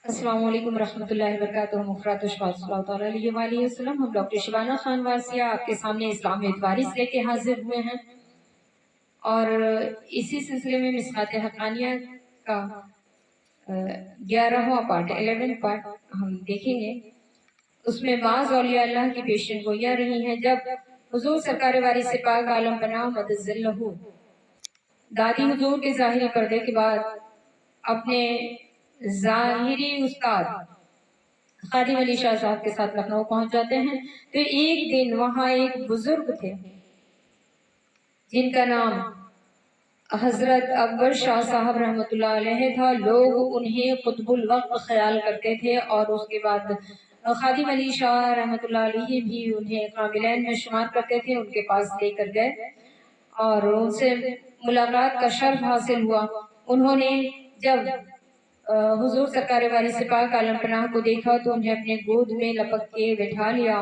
अस्सलाम वालेकुम रहमतुल्लाहि व बरकातुहू। मुफ़रत सल्लल्लाहु तआला अलैहि व आलिहि वसल्लम। हम डॉक्टर शिबाना खान वासिया आपके सामने इस्लामी वारिस लेके हाजिर हुए हैं और इसी सिलसिले में मिसकात हक़ानिया का 11वां पार्ट 11 पार्ट हम देखेंगे। उसमें बाज़ औलिया अल्लाह की पेशन गोइयां रही हैं जब हुजूर सरकार वारिस पाक आलम पनाह मदज़िल्लहु दादी हुजूर के ज़ाहिरी पर्दे के बाद अपने ज़ाहिरी उस्ताद खादिम अली शाह साहब के साथ लखनऊ पहुंच जाते हैं। तो एक दिन वहां एक बुजुर्ग थे जिनका नाम हजरत अकबर शाह साहब रहमतुल्लाह अलैह था। लोग उन्हें कुतुबुल वक्त ख्याल करते थे और उसके बाद खादिम अली शाह रहमतुल्लाह अलैह भी उन्हें कामिलैन में शुमार करते थे। उनके पास लेकर गए और उनसे मुलाकात का शर्फ हासिल हुआ। उन्होंने जब हुजूर सरकार वारिस पाक आलम पनाह को देखा तो उन्हें अपने गोद में लपक के बैठा लिया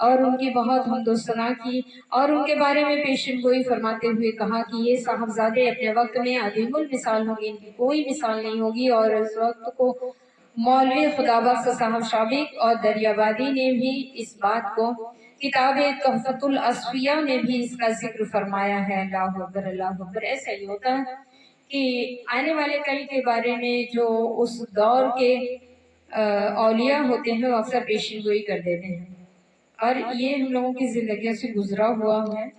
और उनकी बहुत हमदोसना की और उनके बारे में पेशन गोई फरमाते हुए कहा कि ये साहबजादे अपने वक्त में अदीमुल मिसाल होंगे, इनकी कोई मिसाल नहीं होगी। और इस वक्त को मौलवी खुदाबख्श साहब शाबिक और दरियाबादी ने भी इस बात को किताब तोहफतुल असफिया में भी इसका जिक्र फरमाया है। अल्लाहु अकबर, अल्लाहु अकबर। ऐसा ही होता है कि आने वाले कल के बारे में जो उस दौर के औलिया होते हैं वो अक्सर पेशन गोई कर देते हैं और ये हम लोगों की जिंदगियों से गुजरा हुआ है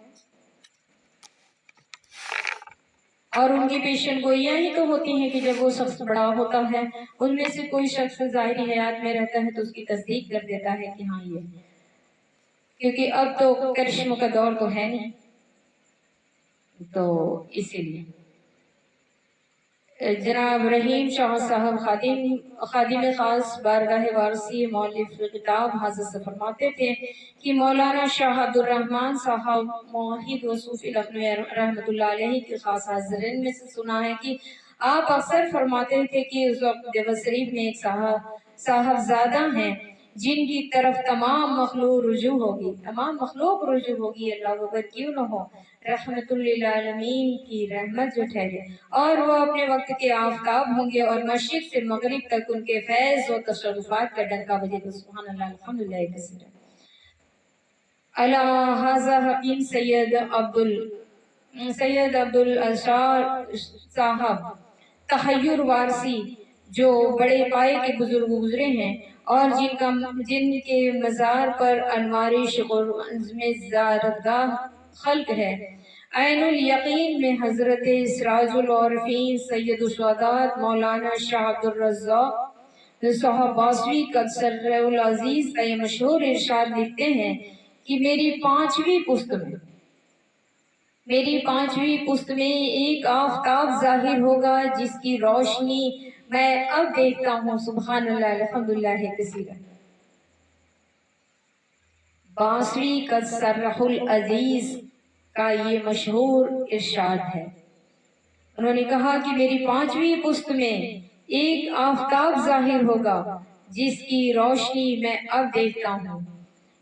और उनकी पेशन गोइयां ही तो होती हैं कि जब वो शख्स बड़ा होता है उनमें से कोई शख्स ज़ाहिरी हयात में रहता है तो उसकी तस्दीक कर देता है कि हाँ ये, क्योंकि अब तो करिश्मों का दौर तो है नहीं, तो इसीलिए जनाब रहीम शाह साहब खादिम खास बारगाह वारसी मौलिफ किताब हाज़िर से फरमाते थे कि मौलाना शाह अब्दुल रहमान साहब मौहिद व सूफी लखनवी रहमतुल्लाह अलैहि के खास हाज़िरीन में से सुना है कि आप अक्सर फरमाते थे कि उस वक्त देवबंद शरीफ में एक साहबजादा हैं जिनकी तरफ तमाम मखलूक रुजू होगी, तमाम मखलूक रुजू होगी। अल्लाह अकबर, क्यों न हो, रहमतुल लिल आलमीन की रहमत जो ठहरे और वो अपने वक्त के आफताब होंगे और मशरिक से मगरिब तक उनके फैज़ और तशर्रुफात का डंका बजेगा। सुभान अल्लाह, अल्हम्दुलिल्लाह कसीरा। अला हाज़ा हकीम सैयद अब्दुल अशार साहब तहय्युर वारसी जो बड़े पाए के बुजुर्ग गुजरे हैं और जिनके मज़ार पर अनवारी शुक्र में ज़ारतगाह खल्क है। ऐनुल यकीन में हजरत सिराजुल औरफीन सैयदुल शुहदात मौलाना शाह अब्दुल रज़्ज़ाक़ साहब बासवी क़द्दसहुल अज़ीज़ का ये मशहूर इरशाद लिखते हैं कि मेरी पांचवी पुस्त में एक आफताब जाहिर होगा जिसकी रोशनी मैं अब देखता हूँ। सुभान अल्लाह, अल्हम्दुलिल्लाह कसीरा। बासवी क़द्दसहुल अज़ीज़ का ये मशहूर इरशाद है। उन्होंने कहा कि मेरी पांचवी पुस्त में एक आफताब जाहिर होगा जिसकी रोशनी मैं अब देखता हूँ।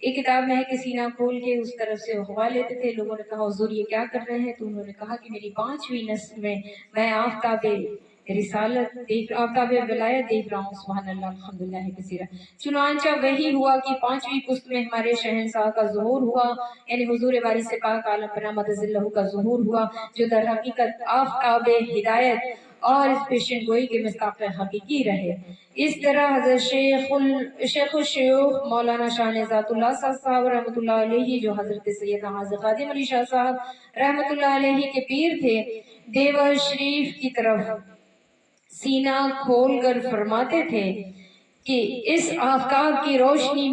एक किताब में है कि सीना खोल के उस तरफ से हवा लेते थे। लोगों ने कहा हुजूर ये क्या कर रहे हैं? तो उन्होंने कहा कि मेरी पांचवी नस्ल में मैं आफताबे विलायत देख रहा हूँ। सुभान अल्लाह, अल्हम्दुलिल्लाह कसीरा। चुनांचा वही हुआ कि पांचवी पुस्त में हमारे शहंशाह का ज़ुहूर हुआ, यानी हुजूर वारिस पाक आलम पनाह मदज़िल्लहु का ज़ुहूर हुआ, जो दर हकीकत आफताबे हिदायत और इस पेशन गोई के मिस्ताक़ हकीकी रहे। इस तरह हज़रत शेखुल शयूख मौलाना शाह नेज़ातुल्लाह साहब रहमतुल्लाह अलैहि जो हज़रत सैयदना हाज़ी खादिम अली शाह साहब रहमतुल्लाह अलैहि के पीर थे, देवर शरीफ की तरफ सीना खोल कर फरमाते थे कि इस आफताब की रोशनी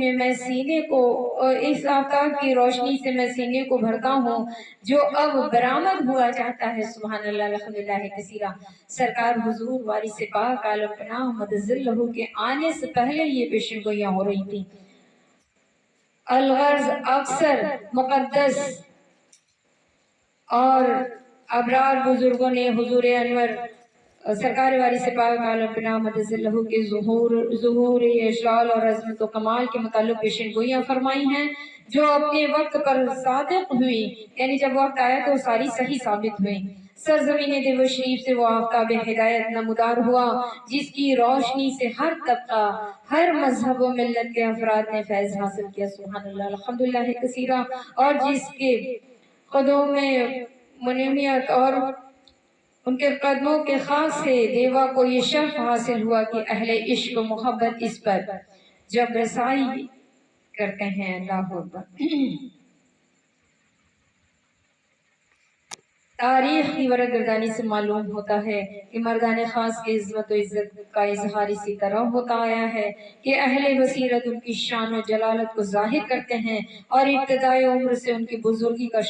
से मैं सीने को भरता हूँ जो अब बरामद हुआ चाहता है। सुभान अल्लाह, अल्हम्दुलिल्लाह कसीरा। सरकार हुजूर वारिस पाक आलम पनाह मदज़िल्लहु के आने से पहले ये पेशन गोइयां हो रही थी। अलगर्ज अक्सर मुक़द्दस और अबरार बुजुर्गों ने हुजूर अनवर सरकार वारिस पाक आलम पनाह मदज़िल्लहु के ज़ुहूर इशलाल और अज़मत व कमाल के मुताल्लिक़ पेशन गोइयां फरमाई हैं जो अपने वक्त पर सादिक़ हुई, यानी जब वक्त आया तो सारी सही साबित हुई। सरजमीन देव शरीफ से वो आफ्ताब हिदायत नमूदार हुआ जिसकी रोशनी से हर तबका हर मजहब व मिल्लत के अफराद ने फैज हासिल किया। सुभान अल्लाह अल्हम्दुलिल्लाह कसीरा। और जिसके कदमों में मुनीमियत और उनके कदमों के खास से देवा को ये शर्फ हासिल हुआ कि अहले इश्क व मोहब्बत इस पर जब रसाई करते हैं। अल्लाह अकबर। तारीख की वरगर्दानी से मालूम होता है कि मर्दान खास की इज्जत व इज्जत का इजहार इसी तरह होता आया है कि अहले बसीरत उनकी शान और जलालत को जाहिर करते हैं और इब्तिदाई उम्र से उनकी बुजुर्गी का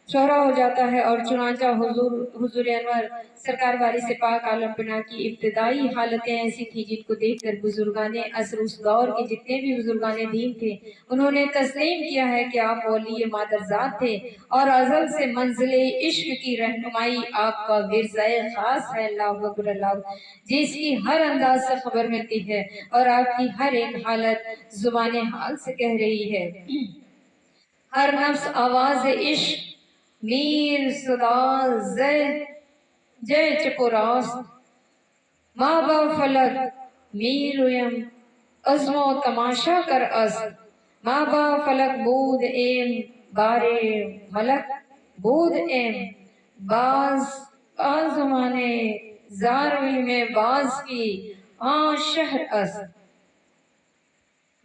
शोहरा हो जाता है। और चुनांचा हुजूर अनवर सरकार वाली से पाक आलम बिना की इब्तिदाई हालतें ऐसी थी जिनको देखकर बुजुर्गाने असर उस दौर के जितने भी बुजुर्गाने दीन थे उन्होंने तस्लीम किया है कि आप वली मादरजात थे और अज़ल से मंजिले इश्क की रहनुमाई आपका विरज़ाए खास है। अल्लाहु अकबर अल्लाह, जिसकी हर अंदाज से खबर मिलती है और आपकी हर एक हालत जुबान हाल से कह रही है। हर नफ्स आवाज इश्क मीर सदा जय चकोरास माँ बा फलक मीर अज़्मो तमाशा कर अस माँ बा फलक बूद एम बारे मलक बूद एम बाज ज़माने ज़ारवी में बाज की शहर अस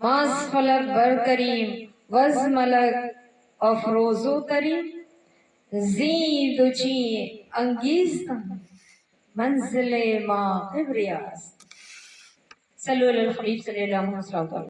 मास फलक बर करीम वज मलक अफरोजो तरीम जी दुची अंगीज मंजिले माँ इब्रियास। सल्लल्लाहु अलैहि वसल्लम।